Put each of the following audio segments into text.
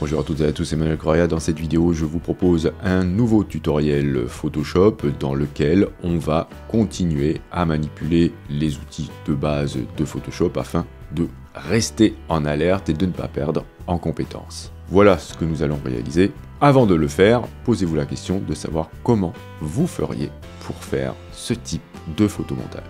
Bonjour à toutes et à tous, c'est Emmanuel Correa. Dans cette vidéo, je vous propose un nouveau tutoriel Photoshop dans lequel on va continuer à manipuler les outils de base de Photoshop afin de rester en alerte et de ne pas perdre en compétences. Voilà ce que nous allons réaliser. Avant de le faire, posez-vous la question de savoir comment vous feriez pour faire ce type de photomontage.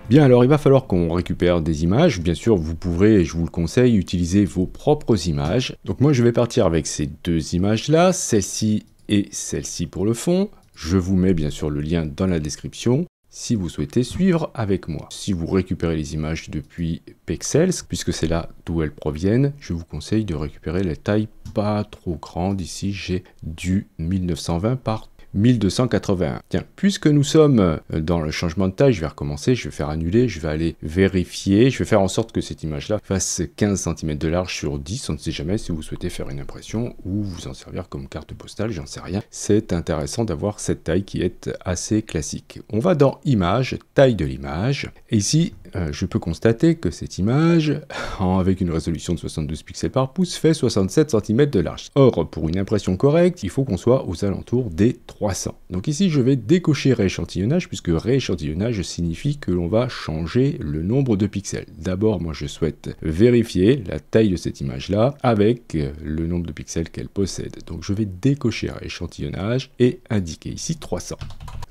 Bien, alors il va falloir qu'on récupère des images. Bien sûr, vous pourrez, je vous le conseille, utiliser vos propres images. Donc moi, je vais partir avec ces deux images-là, celle-ci et celle-ci pour le fond. Je vous mets bien sûr le lien dans la description si vous souhaitez suivre avec moi. Si vous récupérez les images depuis Pexels, puisque c'est là d'où elles proviennent, je vous conseille de récupérer les tailles pas trop grandes. Ici, j'ai du 1920 par 1281. Tiens, puisque nous sommes dans le changement de taille, je vais recommencer, je vais faire annuler, je vais aller vérifier, je vais faire en sorte que cette image-là fasse 15 cm de large sur 10, on ne sait jamais si vous souhaitez faire une impression ou vous en servir comme carte postale, j'en sais rien. C'est intéressant d'avoir cette taille qui est assez classique. On va dans Images, taille de l'image, et ici, je peux constater que cette image, avec une résolution de 72 pixels par pouce, fait 67 cm de large. Or, pour une impression correcte, il faut qu'on soit aux alentours des 300. Donc ici, je vais décocher rééchantillonnage, puisque rééchantillonnage signifie que l'on va changer le nombre de pixels. D'abord, moi, je souhaite vérifier la taille de cette image-là avec le nombre de pixels qu'elle possède. Donc je vais décocher rééchantillonnage et indiquer ici 300.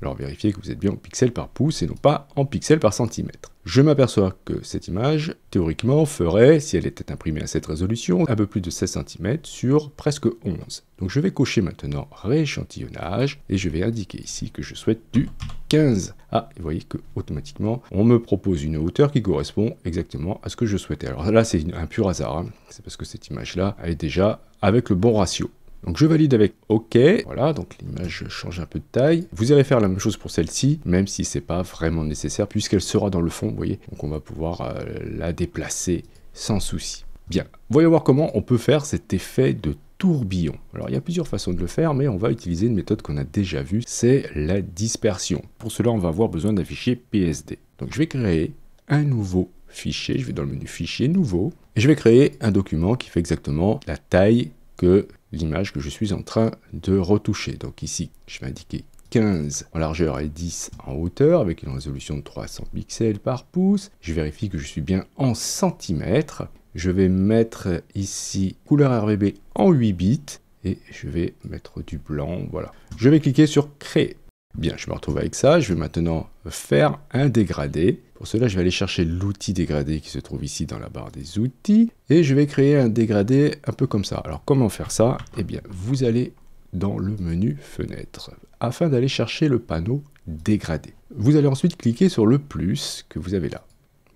Alors vérifiez que vous êtes bien en pixels par pouce et non pas en pixels par centimètre. Je m'aperçois que cette image, théoriquement, ferait, si elle était imprimée à cette résolution, un peu plus de 16 cm sur presque 11. Donc je vais cocher maintenant rééchantillonnage et je vais indiquer ici que je souhaite du 15. Ah, vous voyez que automatiquement, on me propose une hauteur qui correspond exactement à ce que je souhaitais. Alors là, c'est un pur hasard, hein. C'est parce que cette image-là, elle est déjà avec le bon ratio. Donc je valide avec OK, voilà, donc l'image change un peu de taille. Vous irez faire la même chose pour celle-ci, même si c'est pas vraiment nécessaire, puisqu'elle sera dans le fond, vous voyez. Donc on va pouvoir la déplacer sans souci. Bien, voyons voir comment on peut faire cet effet de tourbillon. Alors il y a plusieurs façons de le faire, mais on va utiliser une méthode qu'on a déjà vue, c'est la dispersion. Pour cela, on va avoir besoin d'un fichier PSD. Donc je vais créer un nouveau fichier, je vais dans le menu Fichier, Nouveau, et je vais créer un document qui fait exactement la taille que l'image que je suis en train de retoucher. Donc ici, je vais indiquer 15 en largeur et 10 en hauteur avec une résolution de 300 pixels par pouce. Je vérifie que je suis bien en centimètres. Je vais mettre ici couleur RGB en 8 bits et je vais mettre du blanc. Voilà. Je vais cliquer sur Créer. Bien, je me retrouve avec ça. Je vais maintenant faire un dégradé. Pour cela, je vais aller chercher l'outil dégradé qui se trouve ici dans la barre des outils. Et je vais créer un dégradé un peu comme ça. Alors, comment faire ça? Eh bien, vous allez dans le menu Fenêtre afin d'aller chercher le panneau Dégradé. Vous allez ensuite cliquer sur le plus que vous avez là.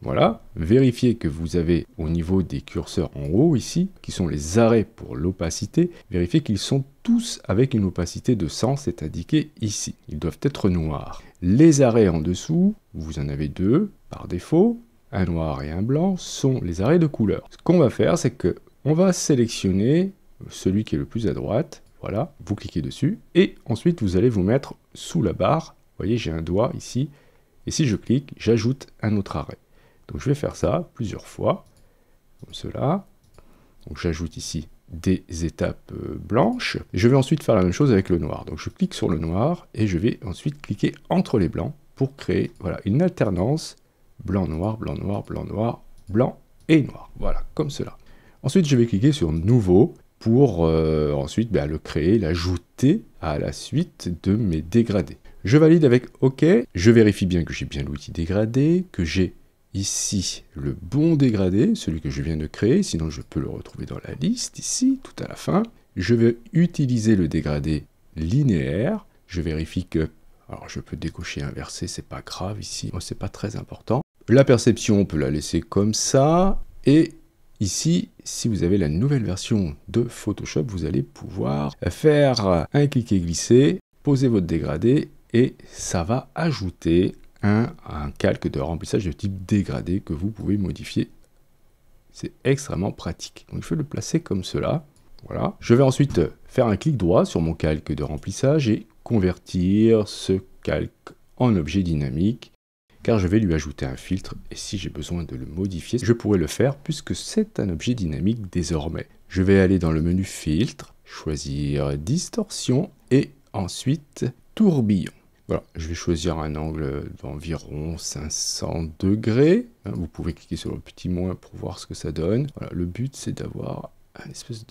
Voilà, vérifiez que vous avez au niveau des curseurs en haut ici, qui sont les arrêts pour l'opacité, vérifiez qu'ils sont tous avec une opacité de 100, c'est indiqué ici. Ils doivent être noirs. Les arrêts en dessous, vous en avez deux par défaut, un noir et un blanc, sont les arrêts de couleur. Ce qu'on va faire, c'est que on va sélectionner celui qui est le plus à droite, voilà, vous cliquez dessus, et ensuite vous allez vous mettre sous la barre, vous voyez j'ai un doigt ici, et si je clique, j'ajoute un autre arrêt. Donc je vais faire ça plusieurs fois, comme cela. Donc j'ajoute ici des étapes blanches. Je vais ensuite faire la même chose avec le noir. Donc je clique sur le noir et je vais ensuite cliquer entre les blancs pour créer voilà, une alternance blanc-noir, blanc-noir, blanc-noir, blanc et noir. Voilà, comme cela. Ensuite je vais cliquer sur Nouveau pour ensuite le créer, l'ajouter à la suite de mes dégradés. Je valide avec OK. Je vérifie bien que j'ai bien l'outil dégradé, que j'ai ici le bon dégradé, celui que je viens de créer, sinon je peux le retrouver dans la liste ici, tout à la fin. Je vais utiliser le dégradé linéaire. Je vérifie que, alors je peux décocher inversé, c'est pas grave ici, c'est pas très important. La perception, on peut la laisser comme ça. Et ici, si vous avez la nouvelle version de Photoshop, vous allez pouvoir faire un cliquer-glisser, poser votre dégradé et ça va ajouter un calque de remplissage de type dégradé que vous pouvez modifier. C'est extrêmement pratique. Donc je vais le placer comme cela. Voilà. Je vais ensuite faire un clic droit sur mon calque de remplissage et convertir ce calque en objet dynamique. car je vais lui ajouter un filtre et si j'ai besoin de le modifier, je pourrais le faire puisque c'est un objet dynamique désormais. Je vais aller dans le menu filtre, choisir distorsion et ensuite tourbillon. Voilà, je vais choisir un angle d'environ 500 degrés. Vous pouvez cliquer sur le petit moins pour voir ce que ça donne. Voilà, le but c'est d'avoir un espèce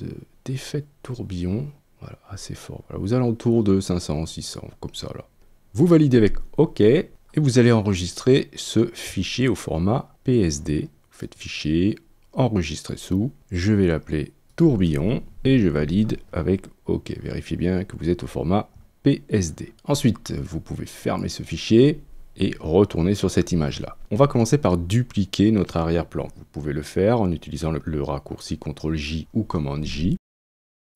d'effet de tourbillon, voilà, assez fort. Voilà, aux alentours de 500, 600, comme ça là. Vous validez avec OK et vous allez enregistrer ce fichier au format PSD. Vous faites fichier, enregistrer sous. Je vais l'appeler tourbillon et je valide avec OK. Vérifiez bien que vous êtes au format PSD. Ensuite, vous pouvez fermer ce fichier et retourner sur cette image-là. On va commencer par dupliquer notre arrière-plan. Vous pouvez le faire en utilisant le raccourci CTRL-J ou commande-J.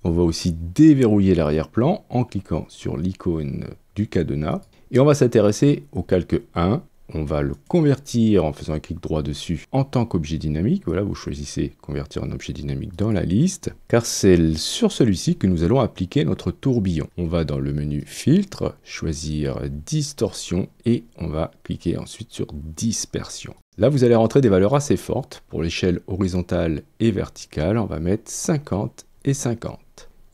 On va aussi déverrouiller l'arrière-plan en cliquant sur l'icône du cadenas. Et on va s'intéresser au calque 1. On va le convertir en faisant un clic droit dessus en tant qu'objet dynamique. Voilà, vous choisissez convertir un objet dynamique dans la liste, car c'est sur celui-ci que nous allons appliquer notre tourbillon. On va dans le menu filtre, choisir distorsion et on va cliquer ensuite sur dispersion. Là, vous allez rentrer des valeurs assez fortes. Pour l'échelle horizontale et verticale, on va mettre 50 et 50.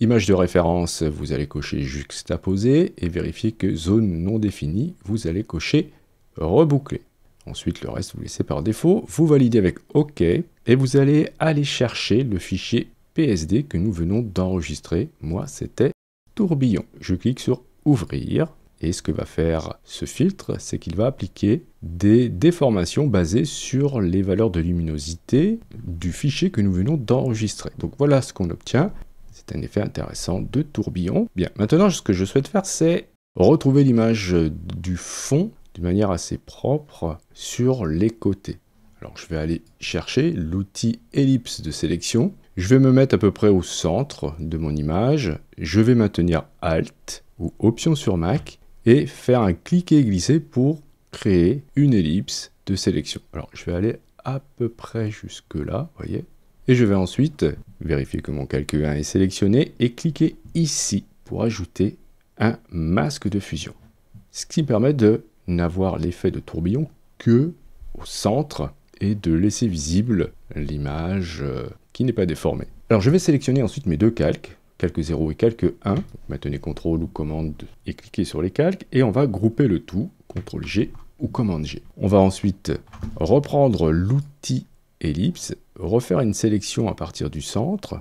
Image de référence, vous allez cocher juxtaposer et vérifier que zone non définie, vous allez cocher reboucler. Ensuite, le reste, vous laissez par défaut. Vous validez avec OK et vous allez aller chercher le fichier PSD que nous venons d'enregistrer. Moi, c'était tourbillon. Je clique sur ouvrir et ce que va faire ce filtre, c'est qu'il va appliquer des déformations basées sur les valeurs de luminosité du fichier que nous venons d'enregistrer. Donc voilà ce qu'on obtient. C'est un effet intéressant de tourbillon. Bien, maintenant, ce que je souhaite faire, c'est retrouver l'image du fond de manière assez propre sur les côtés. Alors je vais aller chercher l'outil ellipse de sélection. Je vais me mettre à peu près au centre de mon image. Je vais maintenir Alt ou Option sur Mac et faire un cliquer-glisser pour créer une ellipse de sélection. Alors je vais aller à peu près jusque là, vous voyez. Et je vais ensuite vérifier que mon calque 1 est sélectionné et cliquer ici pour ajouter un masque de fusion. Ce qui permet de n'avoir l'effet de tourbillon que au centre et de laisser visible l'image qui n'est pas déformée. Alors je vais sélectionner ensuite mes deux calques, calque 0 et calque 1. Maintenez CTRL ou commande et cliquez sur les calques et on va grouper le tout, CTRL G ou commande G. On va ensuite reprendre l'outil ellipse, refaire une sélection à partir du centre.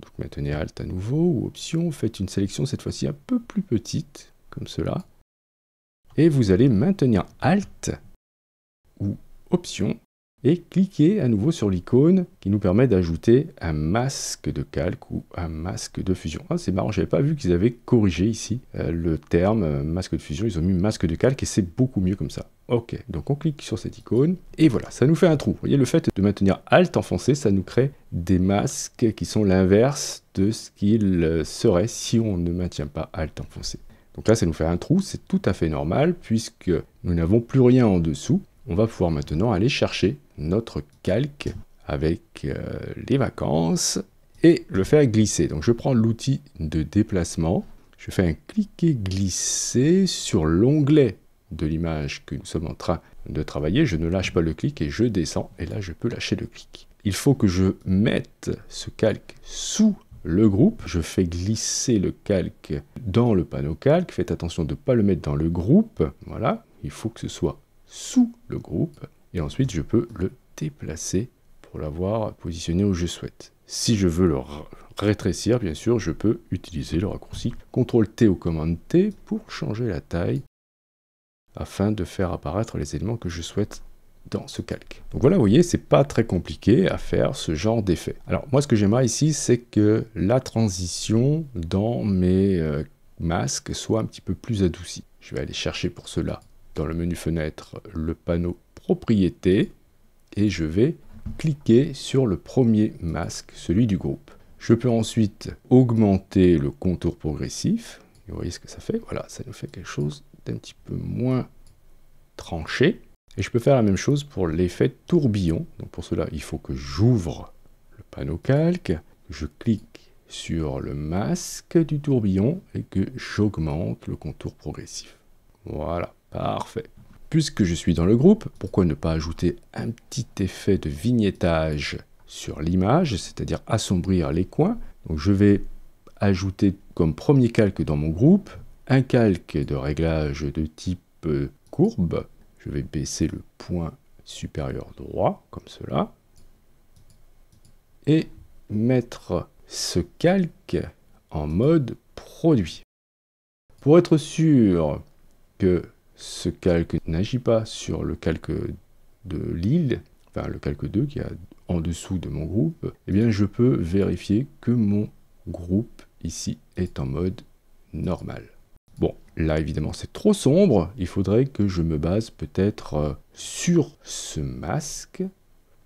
Donc maintenez Alt à nouveau ou Option, faites une sélection cette fois-ci un peu plus petite, comme cela. Et vous allez maintenir Alt ou Option et cliquer à nouveau sur l'icône qui nous permet d'ajouter un masque de calque ou un masque de fusion. Ah, c'est marrant, je n'avais pas vu qu'ils avaient corrigé ici le terme masque de fusion, ils ont mis masque de calque et c'est beaucoup mieux comme ça. Ok, donc on clique sur cette icône et voilà, ça nous fait un trou. Vous voyez, le fait de maintenir Alt enfoncé, ça nous crée des masques qui sont l'inverse de ce qu'il serait si on ne maintient pas Alt enfoncé. Donc là, ça nous fait un trou, c'est tout à fait normal puisque nous n'avons plus rien en dessous. On va pouvoir maintenant aller chercher notre calque avec les vacances et le faire glisser. Donc je prends l'outil de déplacement, je fais un cliquer-glisser sur l'onglet de l'image que nous sommes en train de travailler. Je ne lâche pas le clic et je descends et là je peux lâcher le clic. Il faut que je mette ce calque sous le groupe. Je fais glisser le calque dans le panneau calque. Faites attention de ne pas le mettre dans le groupe. Voilà, il faut que ce soit sous le groupe et ensuite je peux le déplacer pour l'avoir positionné où je souhaite. Si je veux le rétrécir, bien sûr, je peux utiliser le raccourci CTRL-T ou commande T pour changer la taille afin de faire apparaître les éléments que je souhaite dans ce calque. Donc voilà, vous voyez, c'est pas très compliqué à faire ce genre d'effet. Alors moi, ce que j'aimerais ici, c'est que la transition dans mes masques soit un petit peu plus adoucie. Je vais aller chercher pour cela dans le menu fenêtre le panneau propriétés et je vais cliquer sur le premier masque, celui du groupe. Je peux ensuite augmenter le contour progressif. Et vous voyez ce que ça fait. Voilà, ça nous fait quelque chose d'un petit peu moins tranché. Et je peux faire la même chose pour l'effet tourbillon. Donc pour cela, il faut que j'ouvre le panneau calque, que je clique sur le masque du tourbillon et que j'augmente le contour progressif. Voilà, parfait. Puisque je suis dans le groupe, pourquoi ne pas ajouter un petit effet de vignettage sur l'image, c'est-à-dire assombrir les coins. Donc je vais ajouter comme premier calque dans mon groupe un calque de réglage de type courbe. Je vais baisser le point supérieur droit, comme cela, et mettre ce calque en mode produit. Pour être sûr que ce calque n'agit pas sur le calque de l'île, enfin le calque 2 qui est en dessous de mon groupe, eh bien je peux vérifier que mon groupe ici est en mode normal. Bon, là évidemment c'est trop sombre, il faudrait que je me base peut-être sur ce masque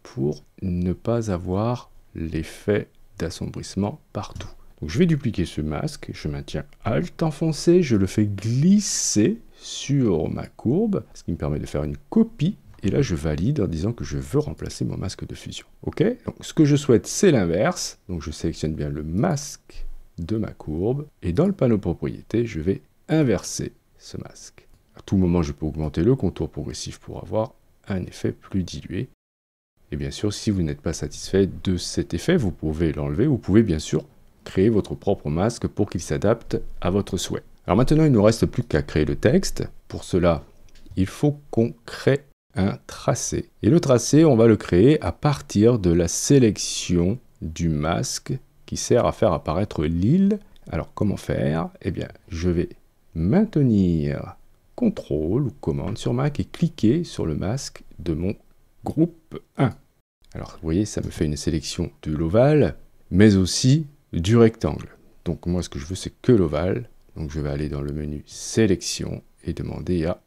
pour ne pas avoir l'effet d'assombrissement partout. Donc je vais dupliquer ce masque, je maintiens Alt enfoncé, je le fais glisser sur ma courbe, ce qui me permet de faire une copie, et là je valide en disant que je veux remplacer mon masque de fusion. Ok, donc ce que je souhaite c'est l'inverse, donc je sélectionne bien le masque de ma courbe, et dans le panneau propriété, je vais inverser ce masque. À tout moment, je peux augmenter le contour progressif pour avoir un effet plus dilué. Et bien sûr, si vous n'êtes pas satisfait de cet effet, vous pouvez l'enlever. Vous pouvez bien sûr créer votre propre masque pour qu'il s'adapte à votre souhait. Alors maintenant, il ne nous reste plus qu'à créer le texte. Pour cela, il faut qu'on crée un tracé. Et le tracé, on va le créer à partir de la sélection du masque qui sert à faire apparaître l'île. Alors comment faire? Eh bien, je vais maintenir CTRL ou commande sur Mac et cliquer sur le masque de mon groupe 1. Alors vous voyez, ça me fait une sélection de l'ovale, mais aussi du rectangle. Donc moi ce que je veux c'est que l'ovale, donc je vais aller dans le menu sélection et demander à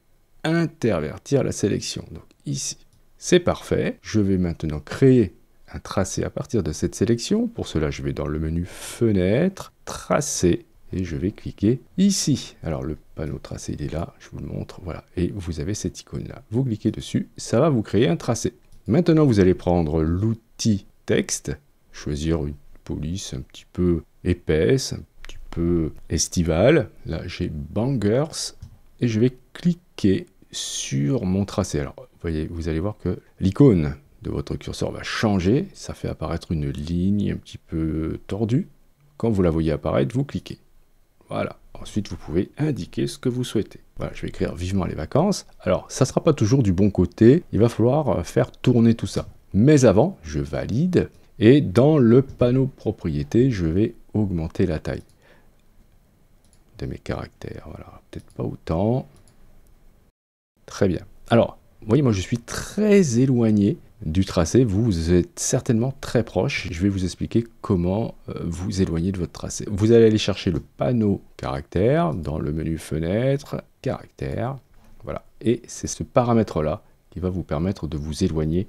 intervertir la sélection. Donc ici, c'est parfait. Je vais maintenant créer un tracé à partir de cette sélection. Pour cela, je vais dans le menu fenêtre, tracé, et je vais cliquer ici. Alors le panneau tracé, il est là, je vous le montre, voilà. Et vous avez cette icône-là. Vous cliquez dessus, ça va vous créer un tracé. Maintenant, vous allez prendre l'outil texte, choisir une police un petit peu épaisse, un petit peu estivale. Là, j'ai Bangers, et je vais cliquer sur mon tracé. Alors, vous allez voir que l'icône de votre curseur va changer, ça fait apparaître une ligne un petit peu tordue. Quand vous la voyez apparaître, vous cliquez. Voilà. Ensuite, vous pouvez indiquer ce que vous souhaitez. Voilà, je vais écrire vivement les vacances. Alors, ça ne sera pas toujours du bon côté. Il va falloir faire tourner tout ça. Mais avant, je valide. Et dans le panneau propriété, je vais augmenter la taille de mes caractères. Voilà, peut-être pas autant. Très bien. Alors, vous voyez, moi, je suis très éloigné du tracé. Vous êtes certainement très proche. Je vais vous expliquer comment vous éloigner de votre tracé. Vous allez aller chercher le panneau caractère dans le menu fenêtre, caractère. Voilà. Et c'est ce paramètre-là qui va vous permettre de vous éloigner.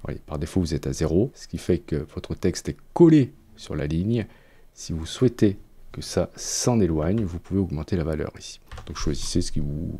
Voyez, par défaut, vous êtes à 0, ce qui fait que votre texte est collé sur la ligne. Si vous souhaitez que ça s'en éloigne, vous pouvez augmenter la valeur ici. Donc choisissez ce qui vous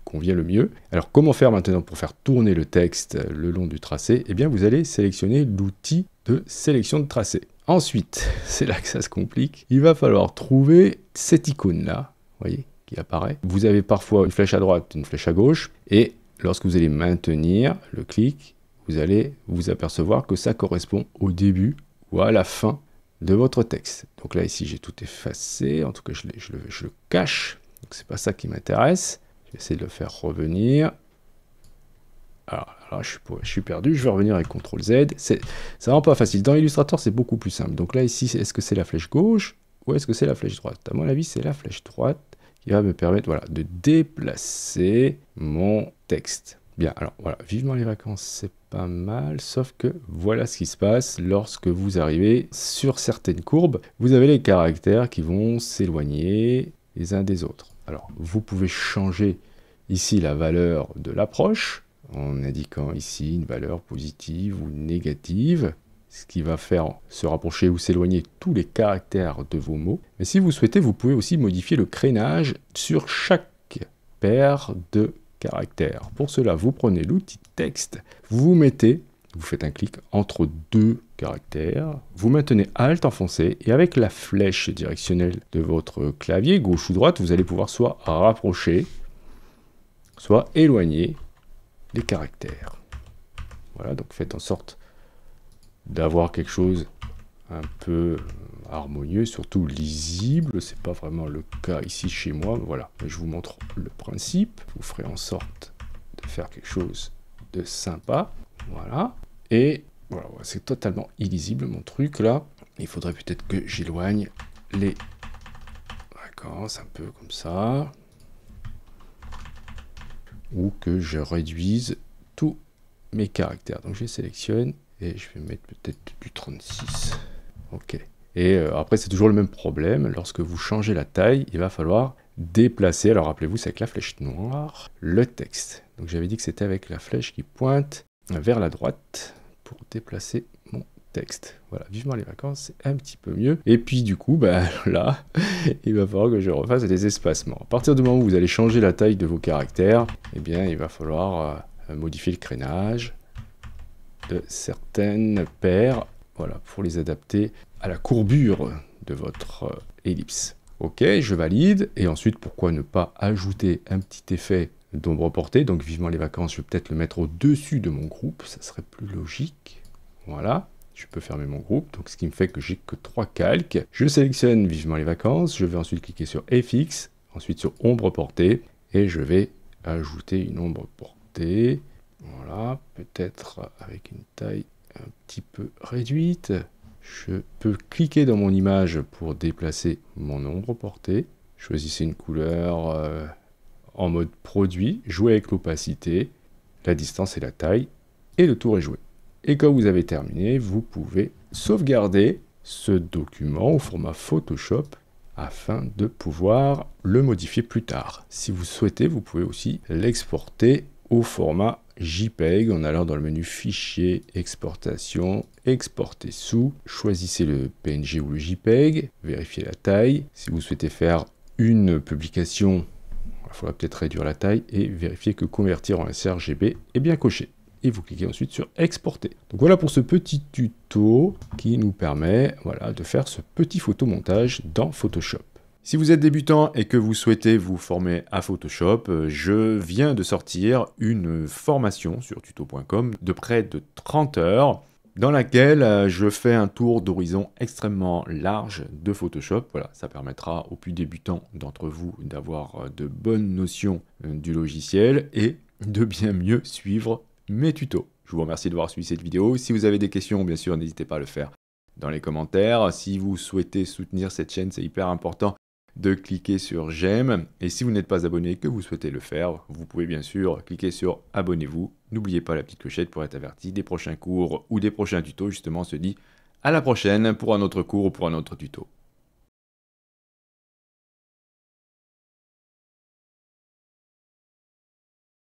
convient le mieux. Alors comment faire maintenant pour faire tourner le texte le long du tracé? Eh bien vous allez sélectionner l'outil de sélection de tracé. Ensuite, c'est là que ça se complique, il va falloir trouver cette icône-là, voyez, qui apparaît. Vous avez parfois une flèche à droite, une flèche à gauche, et lorsque vous allez maintenir le clic, vous allez vous apercevoir que ça correspond au début ou à la fin de votre texte. Donc là, ici, j'ai tout effacé. En tout cas, je le cache. Donc, c'est pas ça qui m'intéresse. Je vais essayer de le faire revenir. Alors là, je suis perdu. Je vais revenir avec CTRL Z. C'est vraiment pas facile. Dans Illustrator, c'est beaucoup plus simple. Donc là, ici, est-ce que c'est la flèche gauche ou est-ce que c'est la flèche droite? À mon avis, c'est la flèche droite qui va me permettre, voilà, de déplacer mon texte. Bien, alors voilà, vivement les vacances, c'est pas mal, sauf que voilà ce qui se passe lorsque vous arrivez sur certaines courbes. Vous avez les caractères qui vont s'éloigner les uns des autres. Alors, vous pouvez changer ici la valeur de l'approche, en indiquant ici une valeur positive ou négative, ce qui va faire se rapprocher ou s'éloigner tous les caractères de vos mots. Mais si vous souhaitez, vous pouvez aussi modifier le crénage sur chaque paire de caractères. Pour cela, vous prenez l'outil texte, vous faites un clic entre deux caractères, vous maintenez Alt enfoncé et avec la flèche directionnelle de votre clavier, gauche ou droite, vous allez pouvoir soit rapprocher, soit éloigner les caractères. Voilà, donc faites en sorte d'avoir quelque chose un peu harmonieux, surtout lisible. C'est pas vraiment le cas ici chez moi. Voilà, je vous montre le principe. Vous ferez en sorte de faire quelque chose de sympa. Voilà. Et voilà, c'est totalement illisible mon truc là. Il faudrait peut-être que j'éloigne les vacances un peu comme ça. Ou que je réduise tous mes caractères. Donc je sélectionne et je vais mettre peut-être du 36. Ok. Et après, c'est toujours le même problème. Lorsque vous changez la taille, il va falloir déplacer, alors rappelez-vous, c'est avec la flèche noire, le texte. Donc j'avais dit que c'était avec la flèche qui pointe vers la droite pour déplacer mon texte. Voilà, vivement les vacances, c'est un petit peu mieux. Et puis du coup, là, il va falloir que je refasse des espacements. À partir du moment où vous allez changer la taille de vos caractères, eh bien, il va falloir modifier le crénage de certaines paires, voilà, pour les adapter à la courbure de votre ellipse. Ok, je valide, et ensuite, pourquoi ne pas ajouter un petit effet d'ombre portée, donc vivement les vacances, je vais peut-être le mettre au-dessus de mon groupe, ça serait plus logique, voilà. Je peux fermer mon groupe, donc ce qui me fait que j'ai que 3 calques. Je sélectionne vivement les vacances, je vais ensuite cliquer sur FX, ensuite sur ombre portée, et je vais ajouter une ombre portée. Voilà, peut-être avec une taille un petit peu réduite. Je peux cliquer dans mon image pour déplacer mon ombre portée. Choisissez une couleur en mode produit, jouez avec l'opacité, la distance et la taille, et le tour est joué. Et quand vous avez terminé, vous pouvez sauvegarder ce document au format Photoshop afin de pouvoir le modifier plus tard. Si vous souhaitez, vous pouvez aussi l'exporter au format JPEG en allant dans le menu Fichier, Exportation, Exporter sous. Choisissez le PNG ou le JPEG, vérifiez la taille. Si vous souhaitez faire une publication, il faudra peut-être réduire la taille et vérifier que convertir en sRGB est bien coché. Et vous cliquez ensuite sur exporter. Donc voilà pour ce petit tuto qui nous permet de faire ce petit photomontage dans Photoshop. Si vous êtes débutant et que vous souhaitez vous former à Photoshop, je viens de sortir une formation sur tuto.com de près de 30 heures dans laquelle je fais un tour d'horizon extrêmement large de Photoshop. Voilà, ça permettra aux plus débutants d'entre vous d'avoir de bonnes notions du logiciel et de bien mieux suivre mes tutos. Je vous remercie d'avoir suivi cette vidéo. Si vous avez des questions, bien sûr, n'hésitez pas à le faire dans les commentaires. Si vous souhaitez soutenir cette chaîne, c'est hyper important de cliquer sur j'aime. Et si vous n'êtes pas abonné et que vous souhaitez le faire, vous pouvez bien sûr cliquer sur abonnez-vous. N'oubliez pas la petite clochette pour être averti des prochains cours ou des prochains tutos. Justement, on se dit à la prochaine pour un autre cours ou pour un autre tuto.